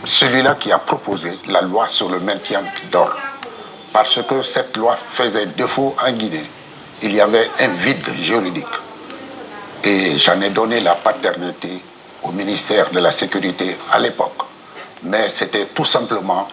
celui-là qui a proposé la loi sur le maintien d'ordre. Parce que cette loi faisait défaut en Guinée. Il y avait un vide juridique. Et j'en ai donné la paternité au ministère de la Sécurité à l'époque. Mais c'était tout simplement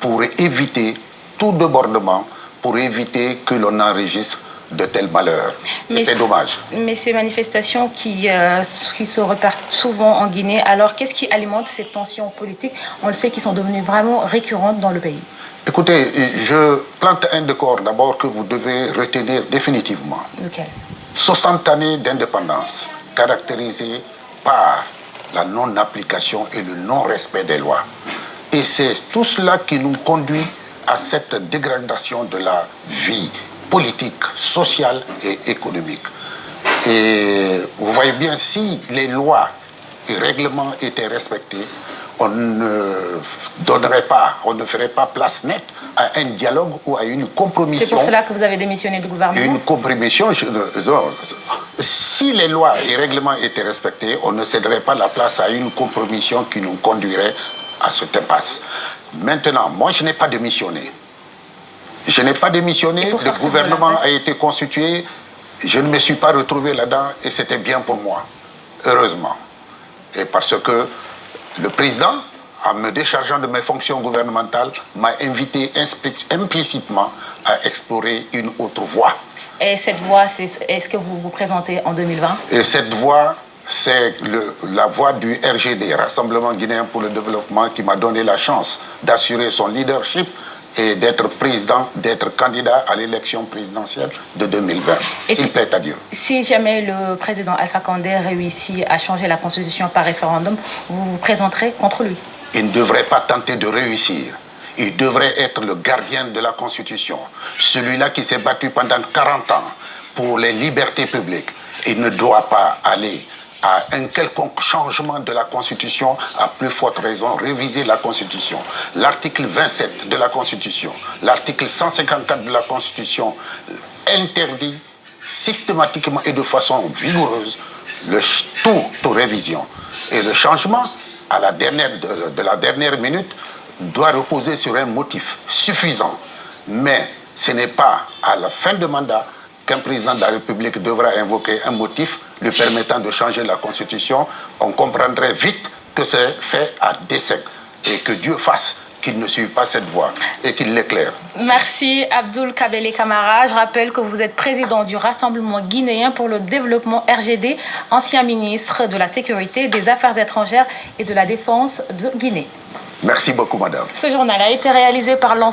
pour éviter tout débordement, pour éviter que l'on enregistre de tels malheurs. Et c'est dommage. Mais ces manifestations qui se repartent souvent en Guinée, alors qu'est-ce qui alimente ces tensions politiques? On le sait, qui sont devenues vraiment récurrentes dans le pays. Écoutez, je plante un décor d'abord que vous devez retenir définitivement. Lequel? 60 années d'indépendance caractérisées par la non-application et le non-respect des lois. Et c'est tout cela qui nous conduit à cette dégradation de la vie politique, sociale et économique. Et vous voyez bien, si les lois et règlements étaient respectés, on ne donnerait pas, on ne ferait pas place nette à un dialogue ou à une compromission. C'est pour cela que vous avez démissionné du gouvernement? Une compromission, si les lois et règlements étaient respectés, on ne céderait pas la place à une compromission qui nous conduirait à cette impasse. Maintenant, moi je n'ai pas démissionné. Je n'ai pas démissionné, le gouvernement a été constitué, je ne me suis pas retrouvé là-dedans et c'était bien pour moi, heureusement. Et parce que le président, en me déchargeant de mes fonctions gouvernementales, m'a invité implicitement à explorer une autre voie. Et cette voie, est-ce que vous vous présentez en 2020? Et cette voie, c'est la voie du RGD, Rassemblement Guinéen pour le Développement, qui m'a donné la chance d'assurer son leadership et d'être président, d'être candidat à l'élection présidentielle de 2020. Il plaît à Dieu. Si jamais le président Alpha Condé réussit à changer la constitution par référendum, vous vous présenterez contre lui? Il ne devrait pas tenter de réussir. Il devrait être le gardien de la constitution. Celui-là qui s'est battu pendant 40 ans pour les libertés publiques. Il ne doit pas aller à un quelconque changement de la Constitution, à plus forte raison, réviser la Constitution. L'article 27 de la Constitution, l'article 154 de la Constitution interdit systématiquement et de façon vigoureuse toute révision. Et le changement de la dernière minute doit reposer sur un motif suffisant. Mais ce n'est pas à la fin de mandat qu'un président de la République devra invoquer un motif lui permettant de changer la Constitution. On comprendrait vite que c'est fait à dessein et que Dieu fasse qu'il ne suive pas cette voie et qu'il l'éclaire. Merci Abdoul Kabele Camara. Je rappelle que vous êtes président du Rassemblement Guinéen pour le Développement RGD, ancien ministre de la Sécurité, des Affaires étrangères et de la Défense de Guinée. Merci beaucoup, madame. Ce journal a été réalisé par l'ensemble